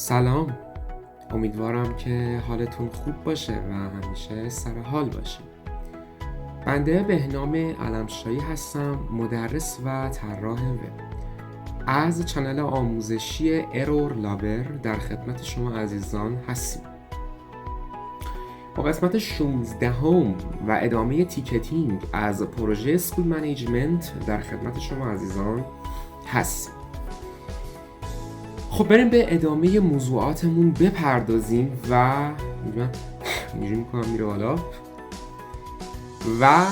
سلام، امیدوارم که حالتون خوب باشه و همیشه سر حال باشین. بنده بهنام علمشایی هستم، مدرس و طراح وب. از چنل آموزشی ارور لاور در خدمت شما عزیزان هستیم. با قسمت 16 و ادامه تیکتینگ از پروژه اسکول منیجمنت در خدمت شما عزیزان هستیم. خب بریم به ادامه موضوعاتمون بپردازیم و اینجوری میکنم میره بالا و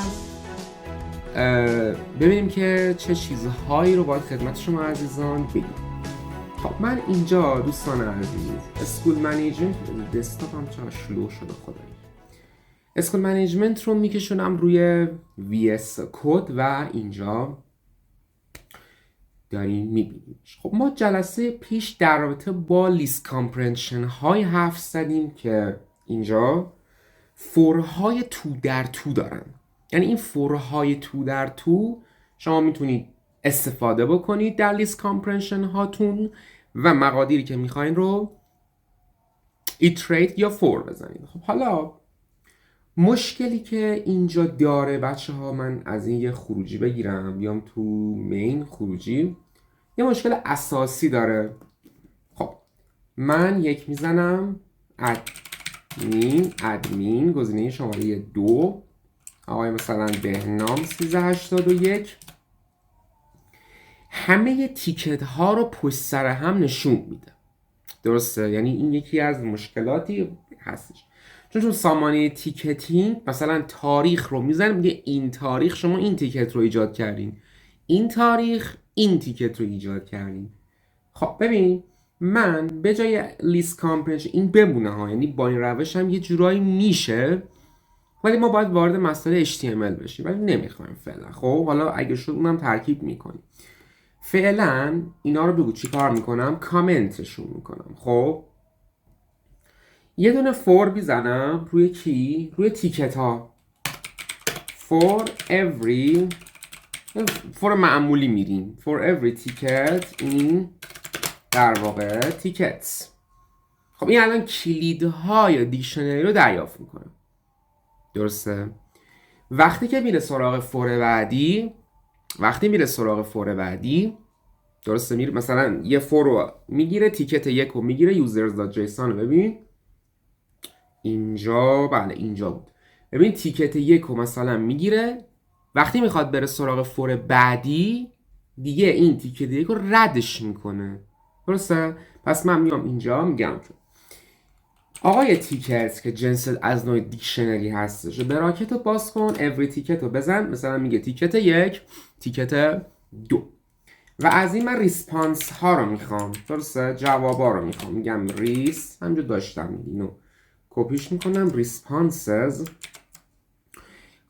ببینیم که چه چیزهایی رو باید خدمت شما عزیزان بگیم. خب من اینجا دوستان عزیز اسکول منیجمنت دسکتاپم چقدر شلوغ شده خدایی. اسکول منیجمنت رو میکشونم روی VS کد و اینجا داریم میبینیم. خب ما جلسه پیش در رابطه با لیست کامپرنشن های حرف زدیم که اینجا فورهای تو در تو دارن. یعنی این فورهای تو در تو شما میتونید استفاده بکنید در لیست کامپرنشن هاتون و مقادیری که میخواین رو ایتریت یا فور بزنید. خب حالا مشکلی که اینجا داره بچه ها، من از این یه خروجی بگیرم بیام تو مین خروجی، یه مشکل اساسی داره. خب من یک میزنم ادمین گزینه شماره 2 آقای مثلا بهنام 1381 همه تیکت ها رو پشت سر هم نشون میده. درسته؟ یعنی این یکی از مشکلاتی هستش، چون سامانه تیکتینگ مثلا تاریخ رو میزنه میگه این تاریخ شما این تیکت رو ایجاد کردین، این تاریخ این تیکت رو ایجاد کردین. خب ببین من به جای لیست کامپرنشن این بمونه ها، یعنی با این روش هم یه جورایی میشه، ولی ما باید وارد مسئله HTML بشیم ولی نمیخوایم فعلا. خب حالا اگه شد اونم ترکیب میکنیم. فعلا اینا رو بگو چی کار میکنم، کامنتشون میکنم. خب یه دونه فور بیزنم روی کی؟ روی تیکت ها. for every فور معمولی میریم for every ticket این در واقع tickets. خب این الان کلیدهای دیکشنری رو دریافت میکنه. درسته؟ وقتی که میره سراغ فور بعدی درسته میره مثلا یه فور رو میگیره، تیکت یک رو میگیره، users.json رو ببین اینجا، بله اینجا بود. ببین تیکت یک رو مثلا میگیره، وقتی میخواد بره سراغ فور بعدی دیگه این تیکت یک رو ردش میکنه. درسته؟ پس من میام اینجا میگم که آقای تیکت که جنس از نوع دیکشنری هستش، براکت رو باز کن، every تیکت رو بزن، مثلا میگه تیکت یک، تیکت دو، و از این من ریسپانس ها رو میخوام. درسته؟ جواب ها رو میخوام. میگم ریس همجا داشتم اینو کپیش میکنم responses.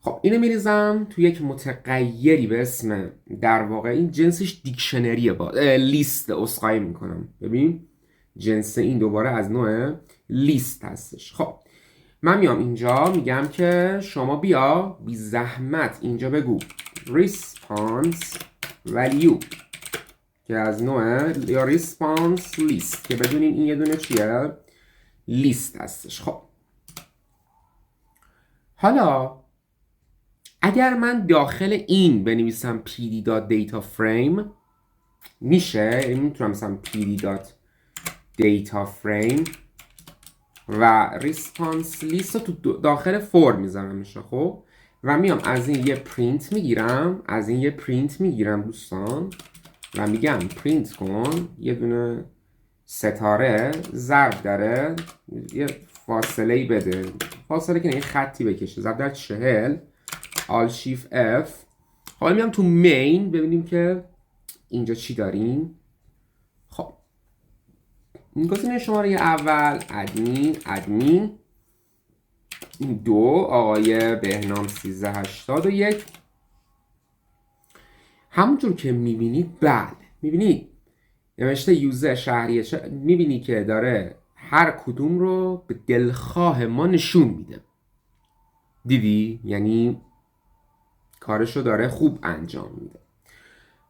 خب اینو میریزم تو یک متغیری به اسم در واقع این جنسش دیکشنریه، با لیست اسخای میکنم. ببین جنس این دوباره از نوع لیست هستش. خب من میام اینجا میگم که شما بیا بی زحمت اینجا بگو response value که از نوع یا response list که بدونین این یه دونه چیه؟ لیست هستش. خب حالا اگر من داخل این بنویسم pd.dataframe میشه، میتونم مثلا pd.dataframe و response list رو تو داخل فور میذارم میشه. خب و میام از این یه پرینت میگیرم دوستان و میگم پرینت کن یه دونه ستاره ضرب داره یه فاصله بده، فاصله که این خطی بکشه، ضرب در 40 Alt Shift F. حالا میام تو مین ببینیم که اینجا چی داریم. خب این گزینه شماره اول ادمین دو آقای بهنام 1381 همونجور که میبینید، بله میبینید نوشته یوزر شهریه، میبینی که داره هر کدوم رو به دلخواه ما نشون میده. دیدی؟ یعنی کارشو داره خوب انجام میده.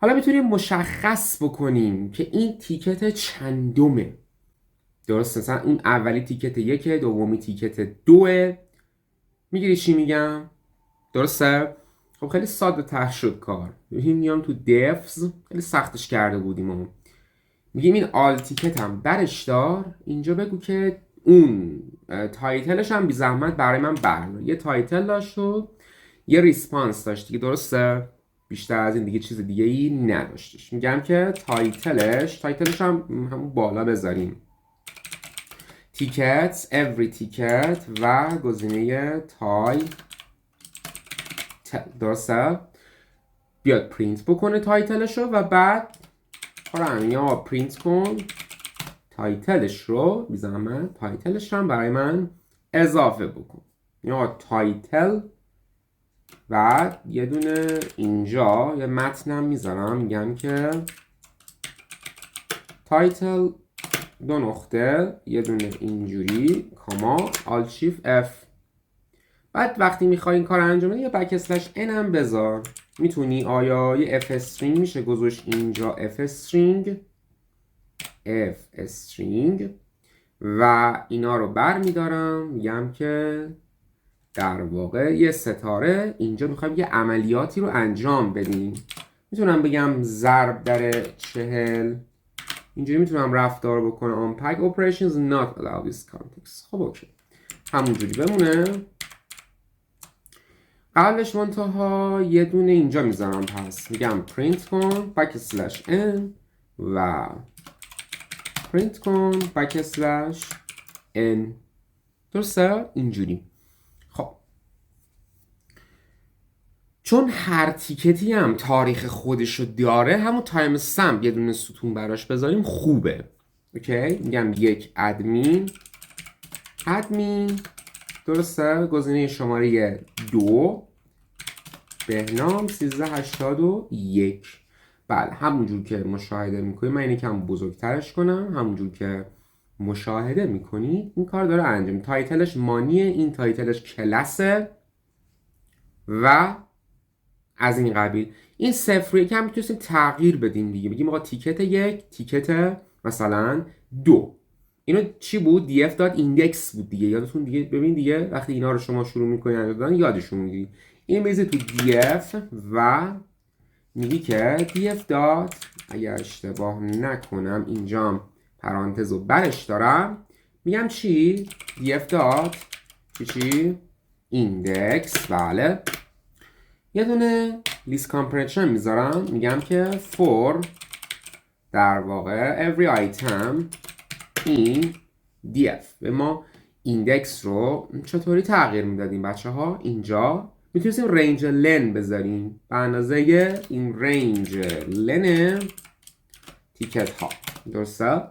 حالا میتونیم مشخص بکنیم که این تیکت چندمه. درسته؟ مثلا اون اولی تیکت 1، دومی تیکت 2. میگیری چی میگم؟ درسته؟ خب خیلی ساده تر شد کار. میام تو دفز، خیلی سختش کرده بودیم. میگیم این آل تیکت هم برش دار، اینجا بگو که اون تایتلش هم بی زحمت برای من بردار. یه تایتل داشت و یه ریسپانس داشت دیگه، درسته؟ بیشتر از این دیگه چیز دیگه ای نداشتش. میگم که تایتلش هم همون بالا بذاریم، تیکت every ticket و گزینه درسته؟ بیاد پرینت بکنه تایتلش رو و بعد یا پرینت کن تایتلش رو، بی زحمت تایتلش رو برای من اضافه بکن. یا تایتل و یه دونه اینجا یه متنم میذارم، میگم که تایتل 2 نقطه یه دونه اینجوری کاما آل شیفت اف. بعد وقتی میخوای این کار انجام بدی یه بک اسلش ان هم بذار. میتونی آیا یه اف استرینگ میشه گذاشت اینجا، اف استرینگ و اینا رو بر میدارم، میگم که در واقع یه ستاره اینجا میخوایم یه عملیاتی رو انجام بدیم. میتونم بگم ضرب در 40، اینجوری میتونم رفتار بکنم unpack operations not allow this context. خب اوکی، همونجوری بمونه. قبلش منتها یه دونه اینجا میذارم، پس میگم print کن \n و print کن \n. درسته؟ اینجوری. خب چون هر تیکتی هم تاریخ خودشو داره، همون تایم استمپ یه دونه ستون براش بذاریم خوبه. اوکی، میگم یک ادمین درسته، گزینه شماره 2 بهنام 1381. بله همونجور که مشاهده میکنید، من اینه کم بزرگترش کنم، همونجور که مشاهده میکنید این کار داره انجام. تایتلش مانیه، این تایتلش کلاسه و از این قبیل. این 0 و 1 هم میتونیم تغییر بدیم دیگه، بگیم آقا تیکت 1 تیکت مثلا 2. اینو چی بود؟ df.index بود دیگه، یادتون دیگه. ببین دیگه وقتی اینا رو شما شروع میکنید دادن یادشون میگیری. این میزه تو df و میگی که df. اگر اشتباه نکنم اینجا پرانتز رو برش دارم، میگم چی؟ df. چی؟ index. بله، یه دونه لیست کامپریشن میذارم، میگم که for در واقع every item in df. به ما ایندکس رو چطوری تغییر میدادیم بچه ها؟ اینجا میتونستیم رنج لن بذاریم به اندازه این رنج لن تیکت ها. درسته؟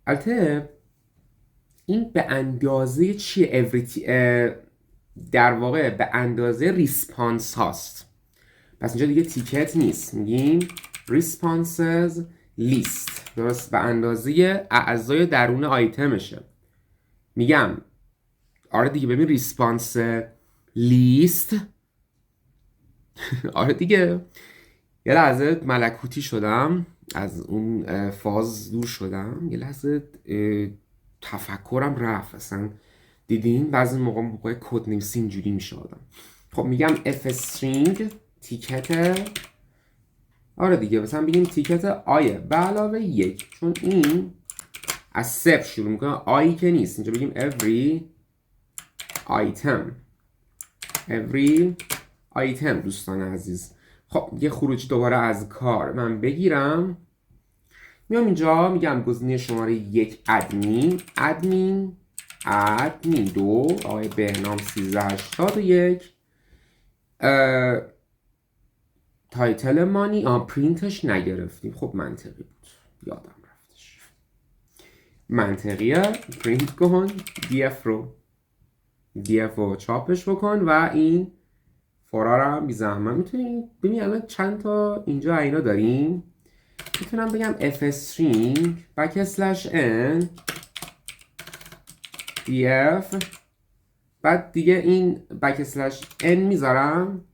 البته این به اندازه چیه؟ در واقع به اندازه ریسپانس هاست. پس اینجا دیگه تیکت نیست، میگیم ریسپانسز لیست. درست، به اندازه اعضای درون آیتمشه. میگم آره دیگه، ببین ریسپانس لیست آره دیگه. یه لحظه ملکوتی شدم، از اون فاز دور شدم، یه لحظه تفکرم رفت. اصلا دیدین بعضی موقع کد نویسی اینجوری میشه آدم. خب میگم اف استرینگ تیکت، آره دیگه مثلا بگیم تیکت آیه به علاوه 1، چون این از 0 شروع میکنه، آیی که نیست. اینجا بگیم every item دوستان عزیز. خب یه خروجی دوباره از کار من بگیرم، میام اینجا میگم گزینه شماره 1 ادمین 2 آقای بهنام 1381. تایتل مانی پرینتش نگرفتیم. خب منطقی بود، یادم رفتش. منطقیه، پرینت کن df رو چاپش بکن و این فورا رو هم بی زحمت میتونیم ببینیم. الان چند تا اینجا اینا داریم، میتونم بگم f string \n df، بعد دیگه این \n میذارم.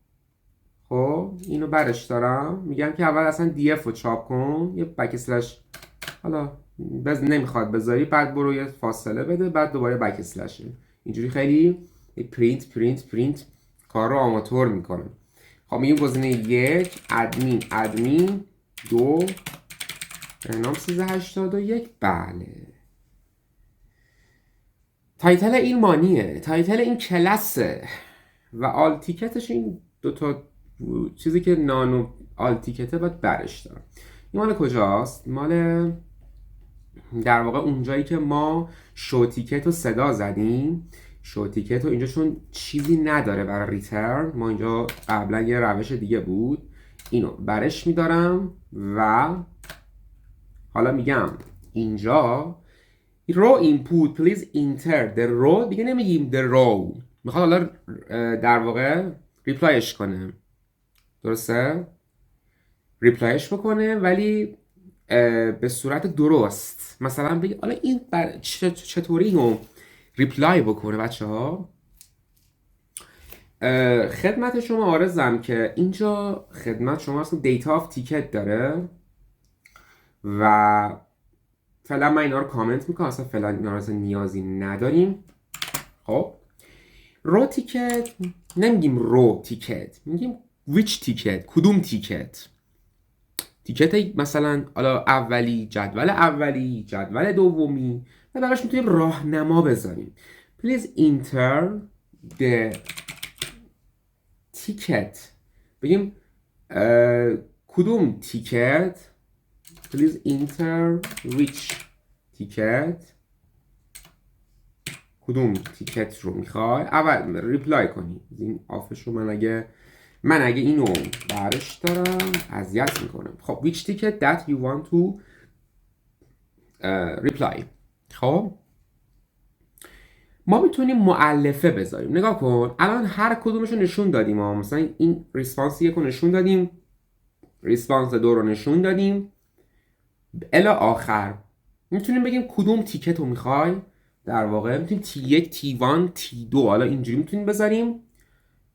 خب اینو برش دارم، میگم که اول اصلا df رو چاپ کن، یه \، حالا نمیخواد بذاری، بعد برو یه فاصله بده، بعد دوباره بک اسلشه. اینجوری خیلی پرینت کار رو آماتور میکنه. خب میگیم گزینه 1 ادمین 2 بهنام 1381. بله. تایتل این مانیه، تایتل این کلاسه و آل تیکتش این دوتا چیزی که نانو آل تیکته باید برش دارم. این مال کجاست؟ مال در واقع اونجایی که ما شو تیکت رو صدا زدیم. شو تیکت رو اینجا چون چیزی نداره برای ریترن، ما اینجا قبلا یه روش دیگه بود، اینو برش میدارم و حالا میگم اینجا رو اینپوت پلیز اینتر the رو دیگه نمیگیم the row، میخواد حالا در واقع ریپلایش کنه، درسته؟ ریپلایش بکنه ولی به صورت درست. مثلا بگی حالا این چطوری اینو ریپلای بکنه بچه ها. خدمت شما عارضم که اینجا خدمت شما اصلا دیتا آف تیکت داره و فعلا من اینا رو کامنت میکنم، اصلا فعلا اینا رو نیازی نداریم. خب رو تیکت نمیگیم رو تیکت، میگیم which تیکت، کدوم تیکت. تیکت مثلا حالا اولی، جدول دومی و براش میتونیم راهنما بذاریم. please enter the ticket، بگیم کدوم تیکت. please enter which تیکت، کدوم تیکت رو میخوای. اول ریپلای کنی. این آفش رو من اگه اینو برش دارم اذیت میکنم. خب which ticket that you want to reply. خب ما میتونیم مؤلفه بذاریم. نگاه کن الان هر کدومش رو نشون دادیم. مثلا این ریسپانس 1 رو نشون دادیم، ریسپانس 2 رو نشون دادیم، الی آخر میتونیم بگیم کدوم تیکت رو میخوای. در واقع میتونیم T1 T1 T2 حالا اینجوری میتونیم بذاریم،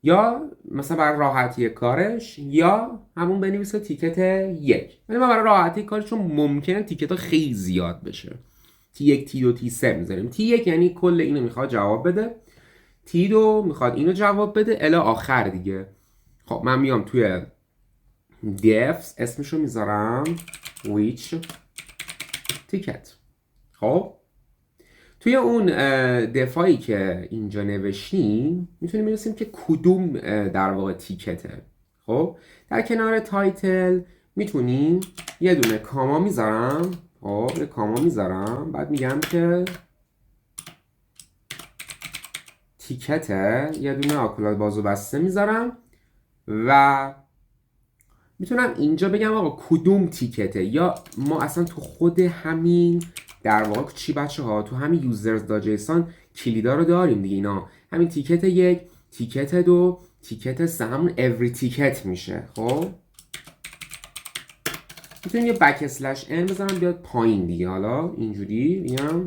یا مثلا برای راحتی کارش یا همون بنویسه تیکت 1. ولی ما برای راحتی کارش چون ممکنه تیکت ها خیلی زیاد بشه T1 T2 T3 میذاریم. T1 یعنی کل اینو میخواد جواب بده، T2 میخواد اینو جواب بده الی آخر دیگه. خب من میام توی defs اسمشو میذارم which ticket. خب توی اون دفاعی که اینجا نوشتیم میتونیم بنویسیم که کدوم در واقع تیکته. خب در کنار تایتل میتونیم یه دونه کاما میذارم. خب یه کاما میذارم، بعد میگم که تیکته، یه دونه آکولاد بازو بسته میذارم و میتونم اینجا بگم آقا کدوم تیکته. یا ما اصلا تو خود همین در واقع چی بچه ها تو همین یوزرز دا جیسون کلیدا رو داریم دیگه. اینا همین تیکت 1، تیکت 2، تیکت 3 همون every تیکت میشه. خب میتونیم یه بک اسلش n بزنم بیاد پایین دیگه. حالا اینجوری میگم،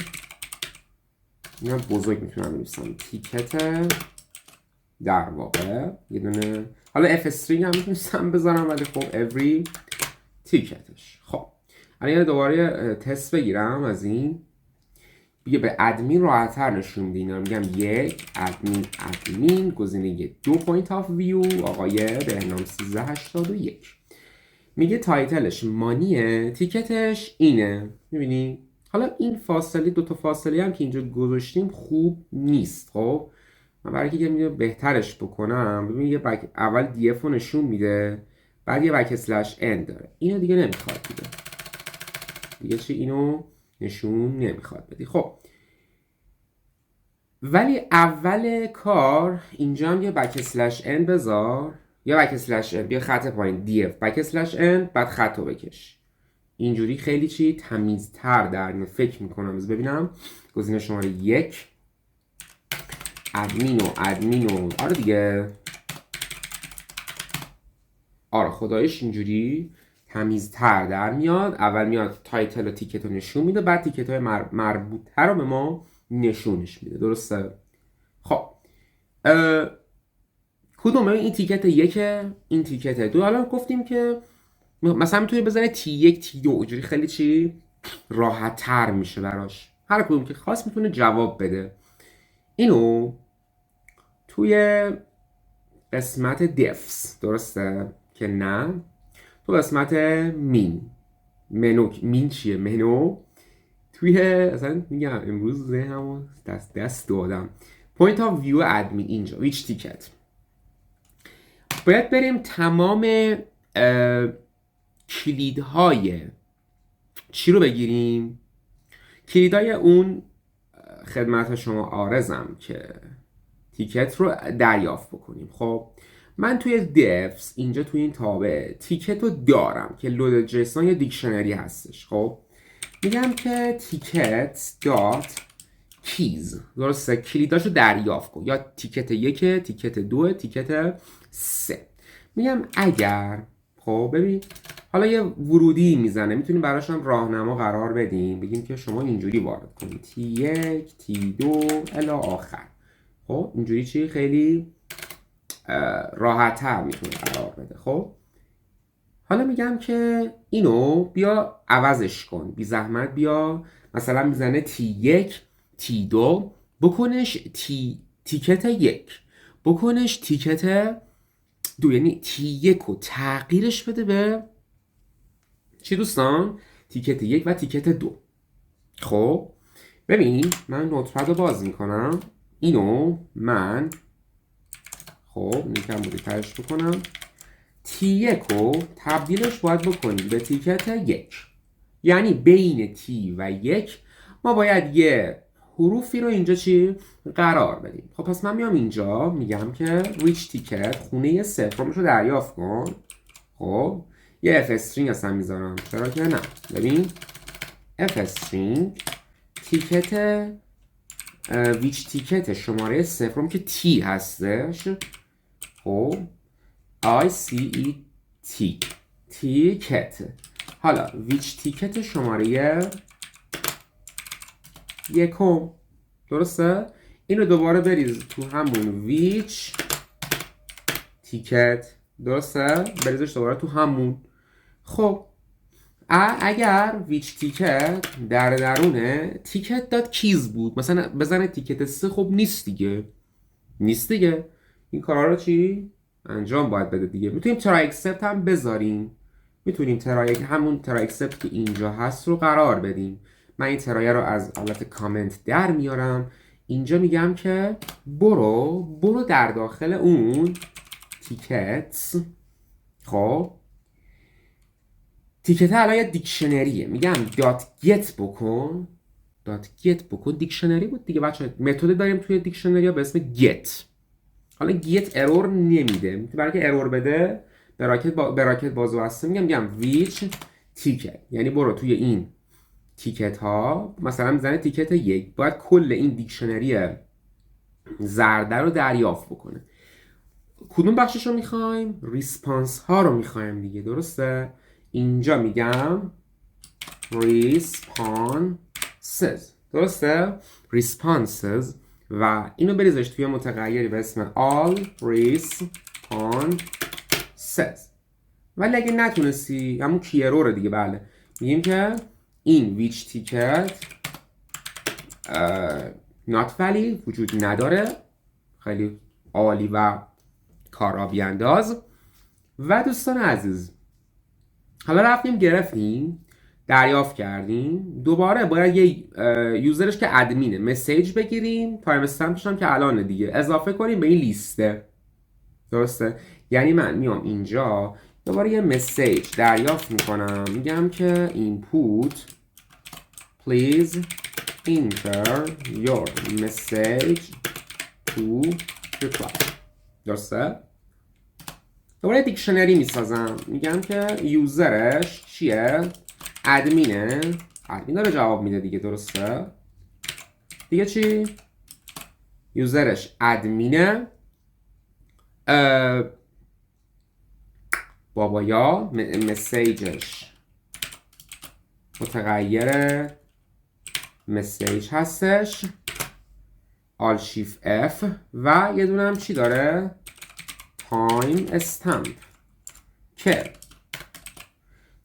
اینا بزرگ میتونم بنویسم تیکت در واقع یه دونه، حالا f string هم میتونستم بذارم ولی خب every تیکتش. خب الان دوباره تست بگیرم از این. بیا به ادمین راحت‌تر نشون میده. اینا رو میگم 1 ادمین گزینه 2 پوینت آف ویو آقای بهنام 1381. میگه تایتلش مانیه، تیکتش اینه. میبینی حالا این فاصله، دوتا فاصله هم که اینجا گذاشتیم خوب نیست. خب من برای که میگه بهترش بکنم، ببین یه اول دی اف رو نشون میده، بعد یه بک اسلش n داره. اینو دیگه نمیخواد دیگه چی، اینو نشون نمیخواد بدی. خب ولی اول کار اینجا هم یه بک اسلش n بذار، یا بک اسلش n بیا خط پایین دی اف بک اسلش n بعد خط رو بکش. اینجوری خیلی چی تمیزتر در میاد فکر میکنم. ببینم گزینه شماره 1 ادمینو آره دیگه، آره خدایش اینجوری تمیزتر در میاد. اول میاد تایتل و تیکت رو نشون میده، بعد تیکت های مربوطه رو به ما نشونش میده. درسته؟ خب کدومه؟ این تیکت 1 این تیکت 2. حالا گفتیم که مثلا میتونی بزنی T1 T2 اینجوری خیلی چی راحت تر میشه براش. هر کدوم که خواست میتونه جواب بده. اینو توی قسمت دفز، درسته که نه، تو قسمت مین چیه؟ منو توی اصلا میگم امروز ذهنمو دست دادم. پوینت آف ویو ادمین اینجا ویچ تیکت باید بریم تمام کلیدهای چی رو بگیریم؟ کلیدهای اون خدمت شما آرزم که تیکت رو دریافت بکنیم. خب من توی devs اینجا توی این تابع تیکت رو دارم که لود جیسون یه دیکشنری هستش. خب میگم که تیکت دات کیز، درسته، کلیداشو دریافت کن، یا تیکت 1، تیکت 2، تیکت 3. میگم اگر، خب ببین حالا یه ورودی میزنه، میتونیم براش هم راهنما قرار بدیم، بگیم که شما اینجوری وارد کنید T1 T2 الی آخر. خب اینجوری چی خیلی راحت تر میتونه قرار بده. خب حالا میگم که اینو بیا عوضش کن، بی زحمت بیا مثلا میزنه T1 T2 بکنش تیکت 1، بکنش تیکت 2، یعنی T1 رو تغییرش بده به چی دوستان؟ تیکت 1 و تیکت 2. خب ببین من نوتپد رو باز میکنم، اینو من خب یکم بزرگترش بکنم، T1 رو تبدیلش باید بکنیم به تیکت 1، یعنی بین T و 1 ما باید یه حروفی رو اینجا چی قرار بدیم. خب پس من میام اینجا میگم که which ticket خونه صفرمش رو دریافت کن. خب یه f string اصلا میذارم، چرا که نه. ببین f string تیکت which تیکت شماره صفرم که T هستش. خب I C E T تیکت. حالا which تیکت شماره 1، درسته؟ اینو دوباره بریز تو همون which تیکت، درسته؟ بریزش دوباره تو همون. خب اگر which تیکت در درونه تیکت داد کیز بود، مثلا بزنه تیکت 3، خب نیست دیگه. این کارا رو چی؟ انجام باید بده دیگه. میتونیم try except هم بذاریم، میتونیم همون try except که اینجا هست رو قرار بدیم. من این ترایه رو از حالت کامنت در میارم، اینجا میگم که برو در داخل اون تیکت. خب تیکت الان یه دیکشنریه، میگم دات گت بکن دیکشنری بود دیگه بچه. متد داریم توی دیکشنری به اسم گت. حالا گت ارور نمیده، برای که ارور بده براکت بازو هسته، میگم which تیکت، یعنی برو توی این تیکت ها، مثلا میزنه تیکت 1، باید کل این دیکشنری زرده رو دریافت بکنه. کدوم بخشش رو میخوایم؟ ریسپانس ها رو میخوایم دیگه، درسته؟ اینجا میگم responses، درسته؟ responses و اینو بریزش توی متغیری به اسم all responses. ولی اگه نتونستی همون کی ارور دیگه، بله، میگیم که این which ticket not valid وجود نداره. خیلی عالی و کارآبی انداز. و دوستان عزیز حالا رفتیم گرفتیم دریافت کردیم، دوباره باید یه یوزرش که ادمینه مسیج بگیریم، تایم استمپش هم که الان دیگه اضافه کنیم به این لیسته، درسته؟ یعنی من میام اینجا دوباره یه مسیج دریافت میکنم، میگم که input please enter your message to reply، درسته؟ دوباره دیکشنری میسازم، میگم که یوزرش چیه؟ ادمینه، ادمین داره جواب میده دیگه، درسته؟ دیگه چی؟ یوزرش ادمینه، بابایا مسیجش متغیر مسیج هستش، آل شیف F و یه دونه هم چی داره؟ تایم استمپ که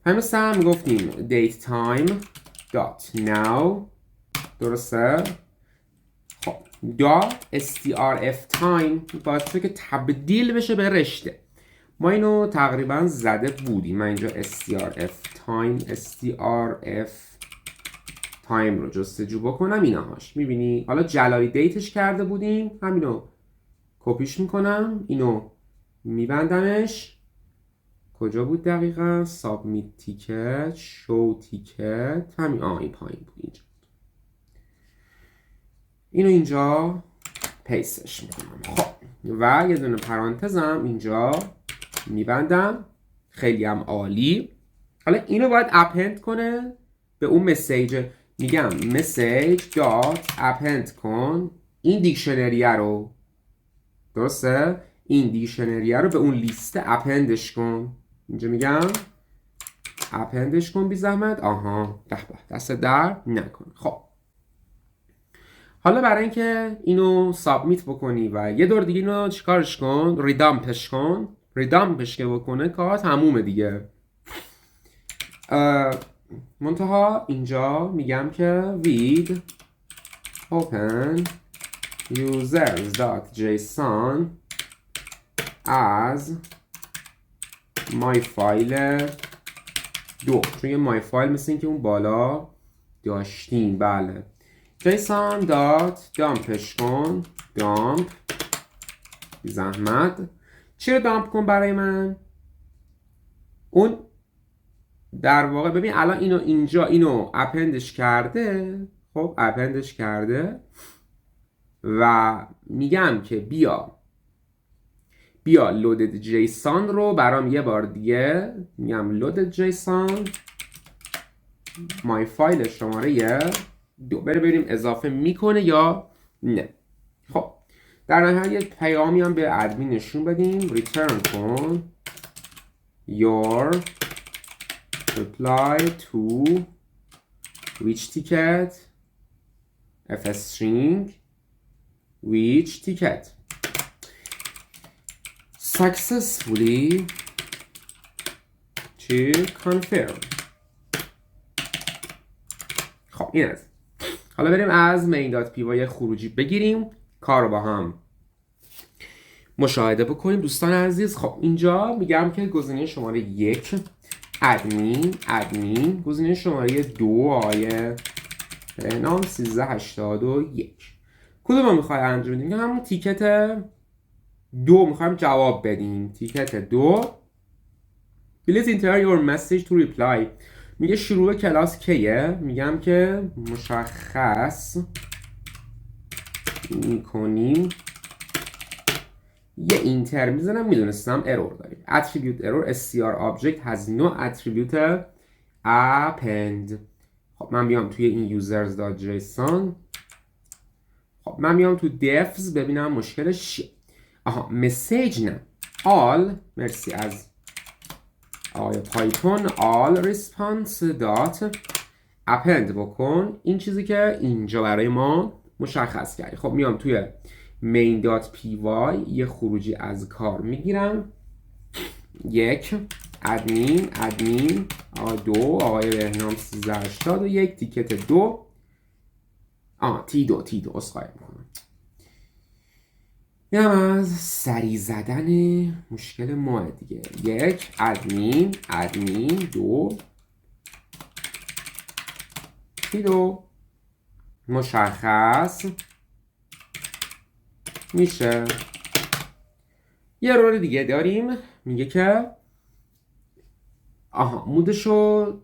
تایم استمپ گفتیم دیت تایم dot now. درسته؟ خب .strf time باعث شده که تبدیل بشه به رشته. ما اینو تقریبا زده بودیم. من اینجا strf time رو جستجو بکنم اینهاش. میبینی؟ حالا جلاری دیتش کرده بودیم. همینو کپیش میکنم. اینو میبندمش. کجا بود دقیقا؟ سابمیت تیکت، شو تیکت، همین این پایین بود اینجا. اینو اینجا پیستش میکنم. خب و یه دونه پرانتزم اینجا میبندم. خیلی هم عالی. حالا اینو باید اپند کنه به اون مسیج. میگم مسیج دات اپند کن این دیکشنریه رو. درسته؟ این دیکشنریه رو به اون لیست اپندش کن. اینجا میگم اپندش کن بی زحمت. آها دست در نکن. خب حالا برای اینکه اینو سابمیت بکنی و یه دور دیگه اینو چیکارش کن؟ ریدامپش کن. ریدامپش که بکنه کار تمومه دیگه. منتها اینجا میگم که with open users.json as my file 2. چون یه my file مثل این که اون بالا داشتیم. بله json dot dumpش کن. dump بی زحمت. چی رو دامپ کن برای من؟ اون در واقع ببین الان اینو اینجا اینو اپندش کرده. خب اپندش کرده و میگم که بیا لودد جیسون رو برام یه بار دیگه میگم لودد جیسون مای فایل شماره 2 بره ببینیم اضافه میکنه یا نه. خب در نهایت یه پیامی هم به ادمین نشون بدیم. return کن your reply to which ticket fstring which ticket successfully to confirm. خب این است. حالا بریم از main.py خروجی بگیریم. کار رو با هم مشاهده بکنیم دوستان عزیز. خب اینجا میگم که گزینه شماره 1 ادمین گزینه شماره 2 آقای نام 1381 کدوم رو میخوای انجام بدیم؟ همون تیکت 2 میخوایم جواب بدیم. تیکت 2 Please enter your message to reply. میگه شروع کلاس کیه؟ میگم که مشخص میکنیم یه اینتر میزنم. میدونستم ارور داریم. attribute error str object has no attribute append. خب من بیام توی این users.json. خب من بیام تو defs ببینم مشکلش چیه. آها مسیج نه all. مرسی از آقای پایتون. all response dot append بکن این چیزی که اینجا برای ما مشخص کردی. خب میام توی main.py یه خروجی از کار میگیرم. 1 ادمین 2 آقای بهنام 1381 تیکت 2 T2 اسخای میکنم. اینم از سری زدن مشکل ما دیگه. 1 ادمین 2 T2 مشخص میشه. یه رول دیگه داریم میگه که مودشو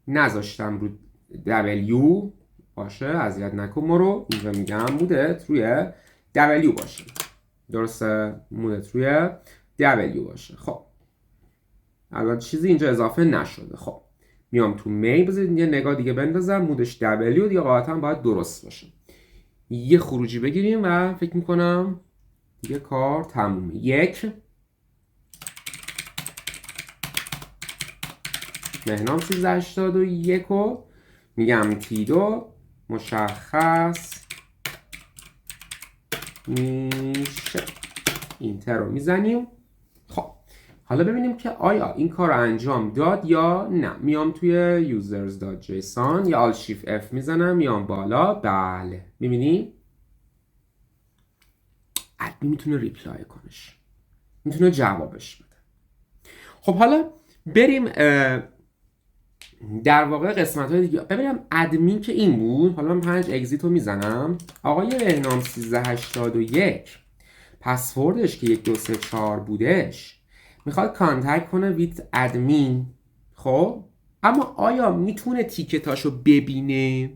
نذاشتم رو W باشه. اذیت نکن ما رو. اینجا میگم مودت روی W باشه. درسته؟ مودت روی W باشه. خب الان چیزی اینجا اضافه نشده. خب میام تو می بذارید یه نگاه دیگه بندازم. مودش W دیگه قاعدتا باید درست باشه. یه خروجی بگیریم و فکر میکنم دیگه کار تمومه. 1 بهنام 1381 رو میگم T2 مشخص میشه. اینتر رو میزنیم. خب حالا ببینیم که آیا این کار رو انجام داد یا نه. میام توی users.json یا alt shift F میزنم، میام بالا. بله میبینیم ادمین میتونه ریپلای کنش، میتونه جوابش بده. خب حالا بریم در واقع قسمت های دیگه. ببینم ادمین که این بود. حالا من 5 اگزیت رو میزنم. آقای بهنام 1381 پسوردش که 1 2 3 4 بودش میخواد کانتکت کنه ویت ادمین. خب اما آیا میتونه تیکتاشو ببینه؟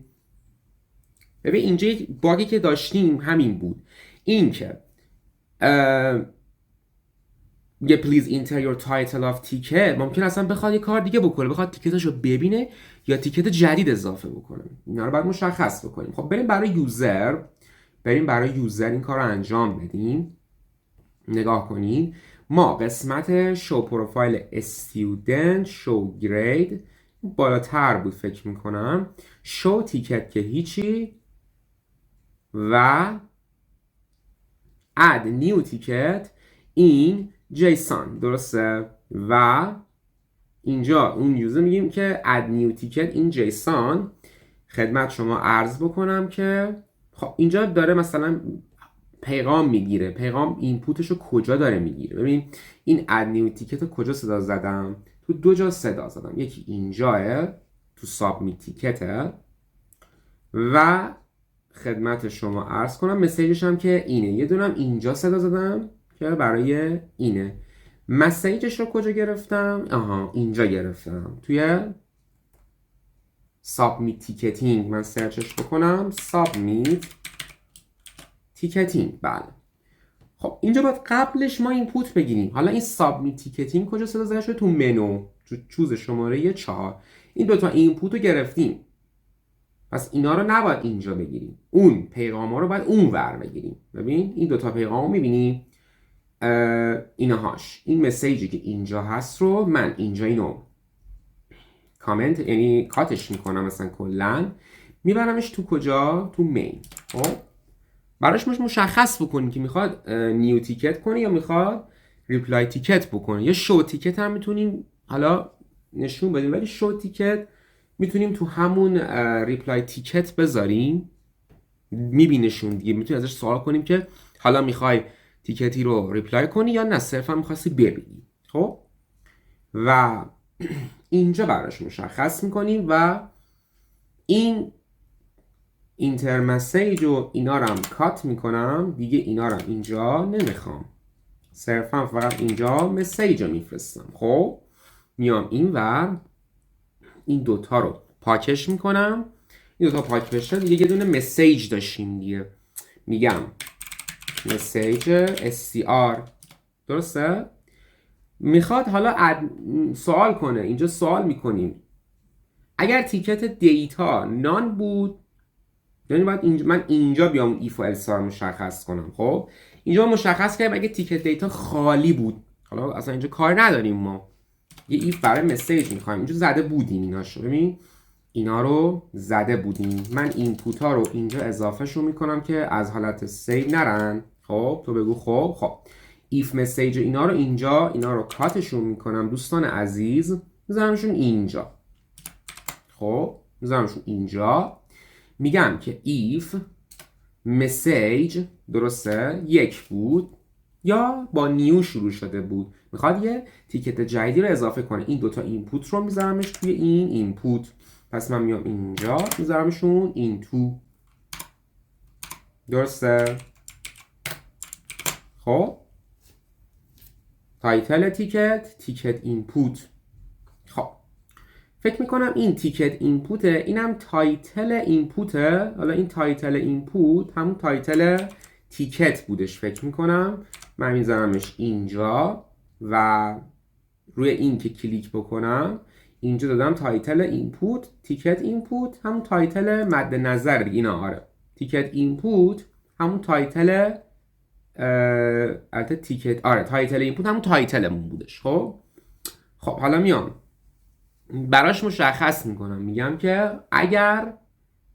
ببین اینجا یک باگی که داشتیم همین بود، این که یه please enter your title of ticket ممکن اصلا بخواد یه کار دیگه بکنه، بخواد تیکتاشو ببینه یا تیکت جدید اضافه بکنه. اینا رو باید مشخص بکنیم. خب بریم برای یوزر این کار رو انجام بدیم. نگاه کنین، ما قسمت show profile student show grade بالاتر بود فکر میکنم، show ticket که هیچی و add new ticket in JSON درسته. و اینجا اون یوزر میگیم که add new ticket in JSON. خدمت شما عرض بکنم که خب اینجا داره مثلا پیغام میگیره. پیغام اینپوتش رو کجا داره میگیره؟ ببین این add new ticket رو کجا صدا زدم؟ تو 2 جا صدا زدم. یکی اینجاه تو submit ticket و خدمت شما عرض کنم مسیجش هم که اینه. یه دونم اینجا صدا زدم که برای اینه. مسیجش رو کجا گرفتم؟ اینجا گرفتم توی submit ticketing. من سرچش بکنم submit ticketing. بله خب اینجا باید قبلش ما اینپوت بگیریم. حالا این submit ticketing کجا صدا زده شده؟ تو منو، تو چوز شماره 4. این دوتا اینپوت رو گرفتیم، پس اینا رو نباید اینجا بگیریم، اون پیغام ها رو باید اون ور بگیریم. ببین این دوتا پیغام رو میبینی اینهاش، این مسیجی که اینجا هست رو من اینجا اینو کامنت یعنی کاتش میکنم، مثلا کلن میبرمش تو کجا؟ تو مین. خب براش مشخص بکنیم که میخواد نیو تیکت کنه یا میخواد ریپلای تیکت بکنه. یا شو تیکت هم میتونیم حالا نشون بدیم، ولی شو تیکت میتونیم تو همون ریپلای تیکت بذاریم، میبینشون دیگه. میتونیم ازش سوال کنیم که حالا میخوای تیکتی رو ریپلای کنی یا نه صرفا میخواستی ببینی. خب و اینجا براش مشخص میکنیم و این اینتر مسیج و اینا رو هم کات میکنم دیگه. اینا رو اینجا نمیخوام، صرفا فقط اینجا مسیج رو میفرستم. خب میام این و این دوتا رو پاکش میکنم. این دوتا پاک بشه دیگه یه دونه مسیج داشتیم دیگه. میگم مسیج str درسته. میخواد حالا سوال کنه. اینجا سوال میکنیم اگر تیکت دیتا نان بود، یعنی باید من اینجا بیام ایف و السا رو مشخص کنم. خب اینجا مشخص کردیم اگه تیکت دیتا خالی بود. حالا اصلا اینجا کار نداریم، ما یه ایف برای مسیج میخوایم. اینجا زده بودیم ایناشو، ببین اینا رو زده بودیم. من اینپوت ها رو اینجا اضافه شو میکنم که از حالت سیو نرن. خب تو بگو خب ایف مسیج اینا رو اینجا، اینا رو کاتشون میکنم دوستان عزیز، میذارمشون اینجا. خب میذارمشون اینجا. میگم که ایف مسیج درسته 1 بود یا با نیو شروع شده بود، میخواد یه تیکت جدیدی رو اضافه کنه. این دوتا اینپوت رو میذارمش توی این اینپوت. پس من میام اینجا میذارمشون این تو. درسته. خب تایتل تیکت اینپوت. خب فکر میکنم این تیکت اینپوته، اینم تایتل اینپوته. حالا این تایتل اینپوت همون تایتل تیکت بودش فکر میکنم. من میذارمش اینجا و روی این که کلیک بکنم اینجا دادم تایتل اینپوت تیکت اینپوت، همون تایتل مد نظر دیگه. اینا آره تیکت اینپوت همون تایتل البته تیکت آره تایتل اینپوت همون تایتلمون بودش. خب حالا میام براش مشخص میکنم، میگم که اگر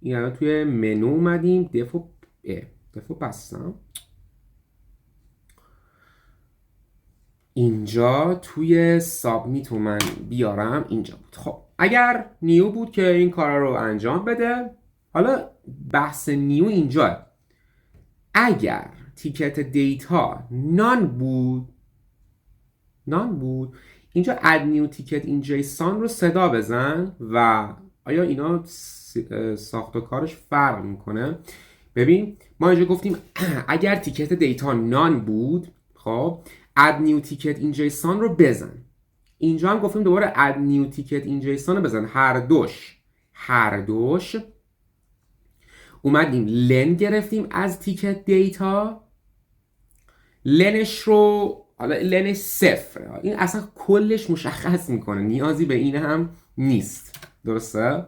یعنی توی منو اومدیم دفو بستم اینجا توی سابمیت من بیارم اینجا بود. خب اگر نیو بود که این کارا رو انجام بده. حالا بحث نیو اینجا، اگر تیکت دیتا نان بود اینجا اد نیو تیکت این جیسون رو صدا بزن و آیا اینا ساخت و کارش فرق میکنه. ببین ما اینجا گفتیم اگر تیکت دیتا نان بود، خب اد نیو تیکت این جیسون رو بزن. اینجا هم گفتیم دوباره اد نیو تیکت این جیسون رو بزن. هر دوش اومدیم لن گرفتیم از تیکت دیتا، لنش رو حالا لنش 0. این اصلا کلش مشخص میکنه، نیازی به این هم نیست. درسته؟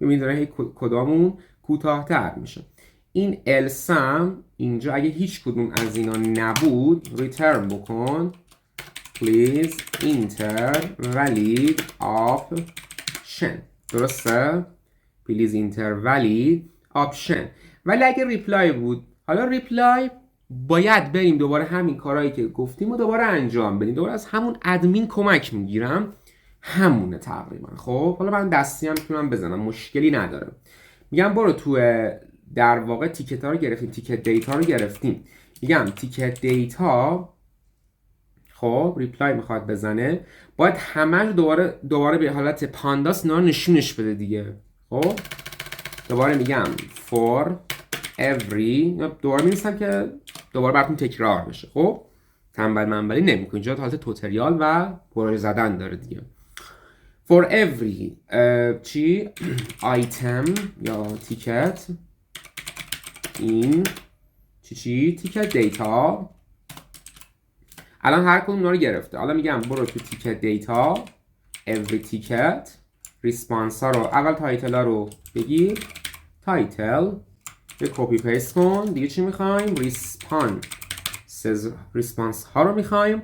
ببینید داره کدامون کوتاه‌تر میشه. این السم اینجا اگه هیچ کدوم از اینا نبود ریترن بکن please enter valid option. درسته؟ please enter valid option. ولی اگه ریپلای بود، حالا ریپلای باید بریم دوباره همین کارهایی که گفتیم و دوباره انجام بدیم. دوباره از همون ادمین کمک میگیرم، همونه تقریبا. خب حالا من دستی هم میتونم بزنم، مشکلی نداره. میگم برو تو در واقع تیکت ها رو گرفتیم، تیکت دیتا رو گرفتیم. میگم تیکت دیتا، خب ریپلای میخواد بزنه، باید همه دوباره به حالت پانداس نشونش بده دیگه. خب دوباره میگم for every، دوباره می‌نویسم که دوباره براتون تکرار بشه. خب تنبل منبلی نمی‌کنه، اینجا حالت توتریال و پروژه زدن داره دیگه. for every چی item یا تیکت این چی تیکت دیتا. الان هر کدوم اینا رو گرفته. حالا میگم برو تو تیکت دیتا every تیکت ریسپانس ها رو، اول تایتل ها رو بگیر، تایتل به کپی پیست کن. دیگه چی میخوایم؟ ریسپانس ها رو میخوایم.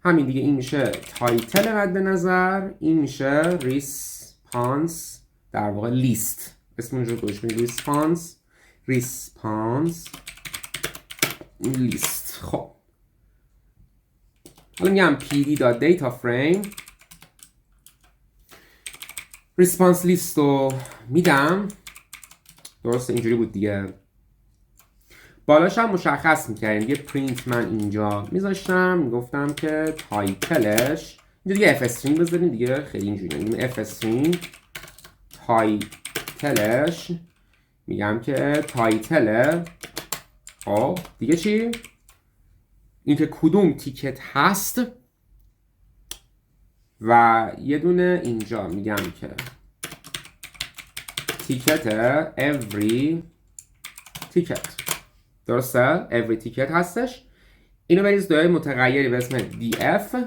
همین دیگه. این میشه تایتل مد نظر، این میشه ریسپانس در واقع لیست. اسمش رو گوش میدید ریسپانس لیست. خب حالا میگم pd.dataframe ریسپانس لیست رو میدم. درسته اینجوری بود دیگه. بالاش هم مشخص میکردیم، یه پرینت من اینجا میذاشتم، میگفتم که تایتلش اینجا دیگه اف استرینگ بذاریم دیگه، خیلی اینجوری نگیم. اف استرینگ تایتلش، میگم که تایتل. خب دیگه چی؟ اینکه کدوم تیکت هست و یه دونه اینجا میگم که تیکت every تیکت. درسته؟ every تیکت هستش. اینو بریز دوی متغیری به اسم df،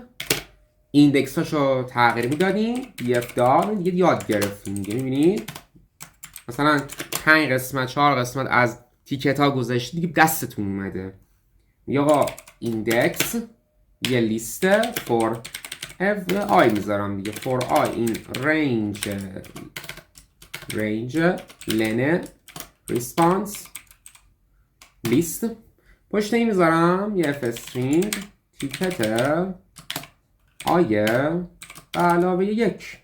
ایندکس هاشو تغییر میدادیم، df دار دیگه یاد گرفتیم دیگه. میبینید مثلا 5 قسمت 4 قسمت از تیکت ها گذاشتید دیگه دستتون اومده. میگه آقا ایندکس یه لیسته for every میذارم دیگه for I این range len response لیست. پشت این میذارم یه اف استرینگ تیکت آیه به علاوه 1.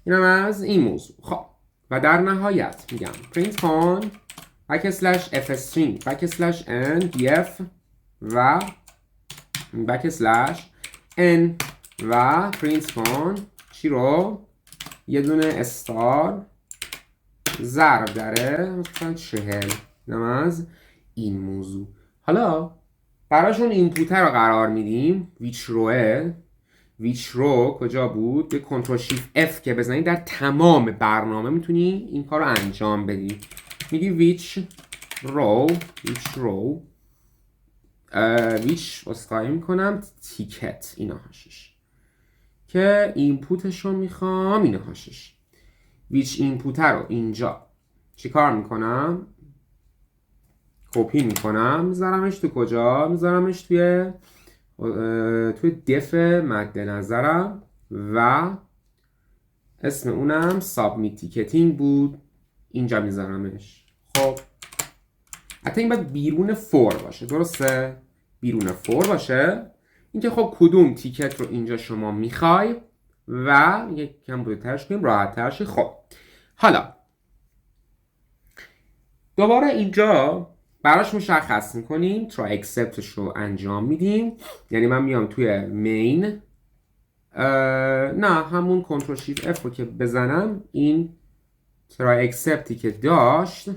اینم از این موضوع. خب و در نهایت میگم پرینت کن بکسلش اف استرینگ بکسلش ان df و بکسلش ان و پرینت کن چی رو؟ یه دونه استار ضرب داره مثلا 40. اینم از این موضوع. حالا براشون اینپوت رو قرار میدیم. ویچ رو کجا بود؟ به کنترل شیفت اف که بزنید در تمام برنامه میتونی این کار رو انجام بدی. میگی ویچ اسخایی میکنم تیکت اینا هاشش که اینپوتش رو میخوام اینه هاشش. ویچ اینپوت رو اینجا چی کار میکنم؟ کپی میکنم، میذارمش تو کجا؟ میذارمش توی دف مد نظرم و اسم اونم سابمیت تیکتینگ بود. اینجا میذارمش. خب حتی این باید بیرون فور باشه. درسته؟ بیرون فور باشه. اینکه خب کدوم تیکت رو اینجا شما میخوای و یک کم بزرگترش کنیم راحت ترش. خب حالا دوباره اینجا براش مشخص میکنیم try acceptش رو انجام میدیم. یعنی من میام توی مین، نه همون کنترل شیفت اف رو که بزنم این try accepتی که داشت،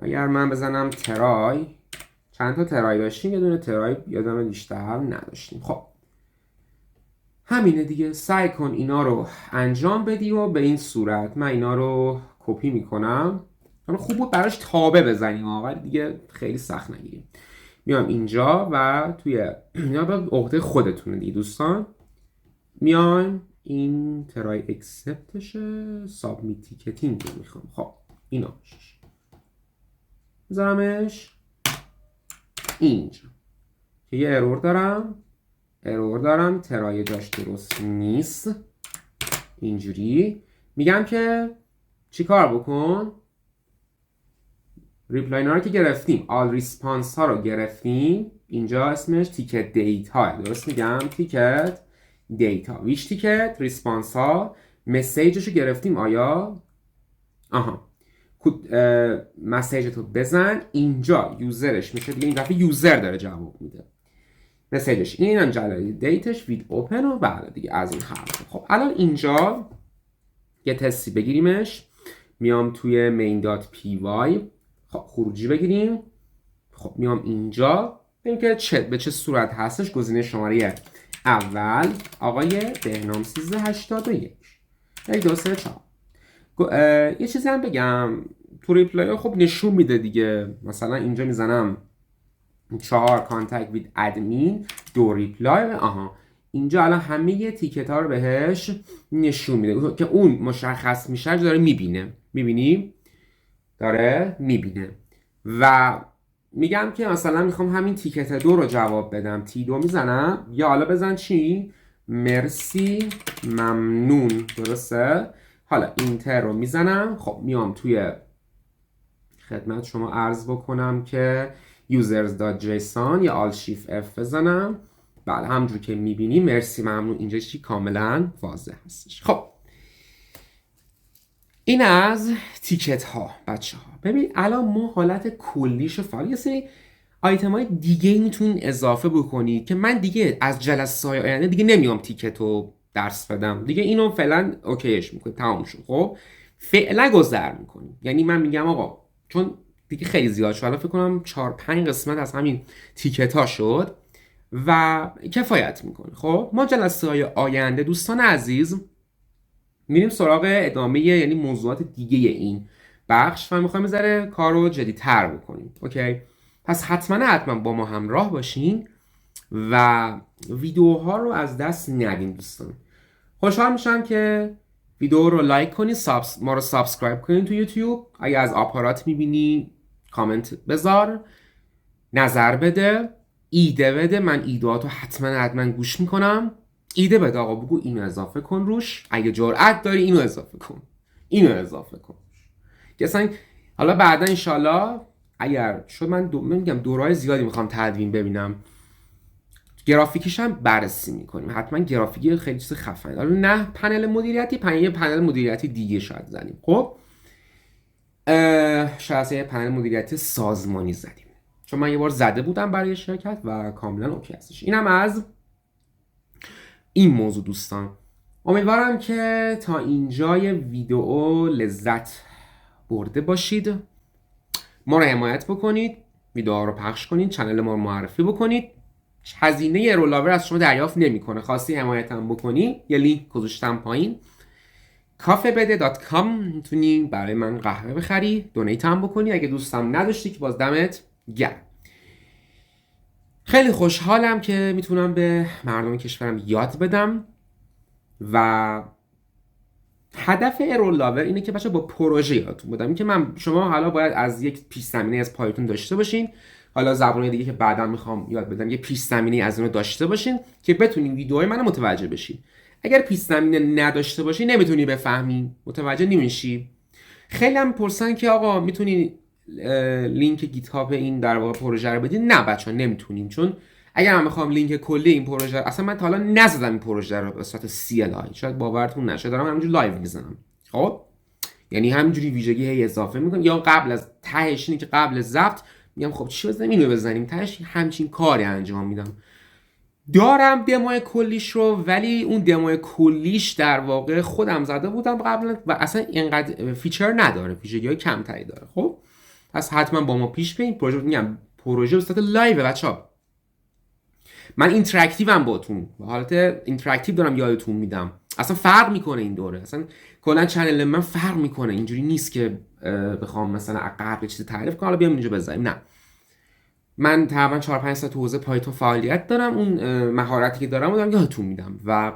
اگر من بزنم ترای، چند تا ترای داشتیم، یه دونه ترای یادم بیشتر نداشتیم. خب همینه دیگه، سعی کن اینا رو انجام بدی و به این صورت من اینا رو کپی میکنم. خوب بود براش تابه بزنیم ولی دیگه خیلی سخت نگیریم. میام اینجا و توی اینا به عهده خودتونه دیگه دوستان، میایم این ترای اکسپتشه، سابمیت تیکتینگ رو میخوام. خب اینا بذارمش اینجا که یه ارور دارم ترای جاش درست نیست. اینجوری میگم که چی کار بکن، ریپلاینا رو که گرفتیم، آل ریسپانس ها رو گرفتیم، اینجا اسمش تیکت دیتا، درست میگم؟ تیکت دیتا، ویش تیکت، ریسپانس ها، مسیجش رو گرفتیم آیا؟ مسیج تو بزن اینجا، یوزرش میشه دیگه، این دفعه یوزر داره جواب میده، مسیجش اینم جلال دیتش وید اوپن و بعد دیگه از این حرف. خب الان اینجا یه تستی بگیریمش، میام توی main.py، خب خروجی بگیریم. خب میام اینجا ببینیم که به چه صورت هستش. گزینه شماره اول آقای بهنام 1381 1 2 3 4. یه چیزی هم بگم تو ریپلای خب نشون میده دیگه، مثلا اینجا میزنم 4 کانتکت وید ادمین 2 ریپلای، اینجا الان همه تیکت ها رو بهش نشون میده که اون مشخص میشه داره میبینه. میبینیم داره میبینه و میگم که مثلا میخوام همین تیکت 2 رو جواب بدم، T2 میزنم یا حالا بزن چی؟ مرسی ممنون، درسته؟ حالا اینتر رو میزنم. خب میام توی خدمت شما عرض بکنم که users.json یا alt shift f بزنم. بله همونجور که میبینی مرسی ممنون اینجا چی کاملا واضح هستش. خب این از تیکت ها بچه ها. ببین الان ما حالت کلیش فعال، یه سری آیتم های دیگه میتونین اضافه بکنید که من دیگه از جلسه های آینده دیگه نمیام تیکت رو درس بدم دیگه، اینو فعلا اوکیش میکنیم تمام شد. خب فعلا گذر میکنیم، یعنی من میگم آقا چون دیگه خیلی زیاد شد، فکر کنم 4-5 قسمت از همین تیکت ها شد و کفایت میکنه. خب ما جلسه های آینده دوستان عزیز میریم سراغ ادامه، یعنی موضوعات دیگه این بخش و میخوایم بذاره کار رو جدی‌تر بکنیم. اوکی؟ پس حتما با ما همراه باشین و ویدیوها رو از دست ندین دوستان. خوشحال میشم که ویدیو رو لایک کنید، ما رو سابسکرایب کنید تو یوتیوب. اگه از آپارات میبینی کامنت بذار، نظر بده، ایده بده، من ایدهاتو حتما گوش میکنم. ایده بده آقا، بگو اینو اضافه کن روش، اگه جرأت داری اینو اضافه کن، اینو اضافه کن. مثلا حالا بعدا انشالله اگر شد من میگم دورهای زیادی میخوام تدوین ببینم، گرافیکیش هم بررسی میکنیم، حتما گرافیکی خیلی چیز خفنه. حالا نه پنل مدیریتی، پنل مدیریتی دیگه شاید زدیم. خب شاید یه پنل مدیریتی سازمانی زدیم، چون من یه بار زده بودم برای شرکت و کاملا اوکی هستش. اینم از این موضوع دوستان. امیدوارم که تا اینجای ویدیو لذت برده باشید. ما رو حمایت بکنید، ویدیوها رو پخش کنید، کانال ما رو معرفی بکنید. هزینه ارولابر از شما دریافت نمیکنه. خواستی حمایت هم بکنی یه لینک گذاشتم پایین، kafebede.com، میتونی برای من قهوه بخری، دونیت هم بکنی. اگه دوستم نداشتی که باز دمت گرم. خیلی خوشحالم که میتونم به مردم کشورم یاد بدم و هدف ارولابر اینه که بچه با پروژه یادتون بدم، این که شما حالا باید از یک پیش زمینه از پایتون داشته باشین، حالا زبان‌های دیگه که بعدا میخوام یاد بدم یه پیش زمینه از اون داشته باشین که بتونین ویدیوهای منو متوجه بشین. اگر پیش زمینه نداشته باشین نمیتونی بفهمین، متوجه نمیشی. خیلی هم میپرسن که آقا میتونی لینک گیت هاب این در واقع پروژه رو بدین؟ نه بچه‌ها نمیتونیم، چون اگر من میخوام لینک کلی این پروژه، اصلا من تا حالا نزدم این پروژه رو به صورت CLI، شاید باورتون نشه دارم همینجوری لایو میزنم. خب یعنی همینجوری ویژگی هی اضافه میکنم، یا قبل از تهش اینه که قبل از ضبط میگم خب چی بزنیم، اینو بزنیم، تهش همچین کاری انجام میدم. دارم دموی کلیش رو، ولی اون دموی کلیش در واقع خودم زده بودم قبلا و اصلا اینقدر فیچر نداره، ویژگی‌های کمتری داره. خب پس حتما با ما پیش بریم. پروژه میگم پروژه به صورت لایو بچه‌ها. من اینتراکتیوم باهاتون، به حالت اینتراکتیو دارم یادتون میدم. اصلا فرق میکنه این دوره، اصلا کلا چنل من فرق میکنه. اینجوری نیست که بخوام مثلا قبل چیزی تعریف کنم حالا بیام اینجا بزنیم، نه. من تقریبا 4-5 سال تو حوزه پایتون فعالیت دارم، اون مهارتی که دارم رو دارم یادتون میدم و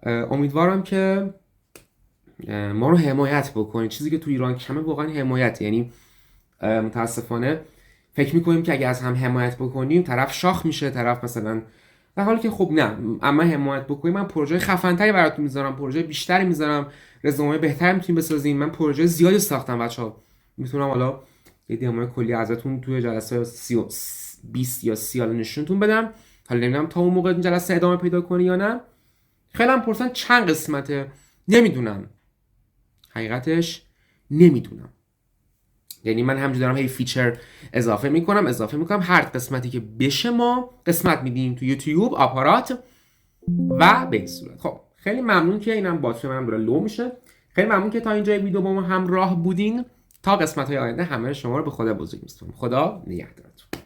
امیدوارم که ما رو حمایت بکنید. چیزی که تو ایران کمه واقعا حمایت. یعنی متاسفانه فکر میکنیم که اگه از هم حمایت بکنیم طرف شاخ میشه، طرف مثلا، در حالی که خب نه، اما حمایت بکنیم من پروژه خفن‌تری براتون میذارم، پروژه بیشتری میذارم، رزومه بهتری میتونیم بسازیم. من پروژه زیادی ساختم بچه‌ها، میتونم حالا یه دموی کلی ازتون توی جلسه 20 یا 30 نشونتون بدم. حالا نمیدونم تا اون موقع این جلسه ادامه پیدا کنه یا نه. خیلی هم پرسن چند قسمته، نمیدونم، حقیقتش نمیدونم. یعنی من همینجوری دارم هی فیچر اضافه میکنم. هر قسمتی که بشه ما قسمت میدیم تو یوتیوب، آپارات و به این صورت. خب خیلی ممنون که اینم باتری من داره لو میشه. خیلی ممنون که تا اینجای ویدیو با ما همراه بودین. تا قسمت های آینده همه شما رو به خدا بزرگ می‌سپارم. خدا نگهدارتون.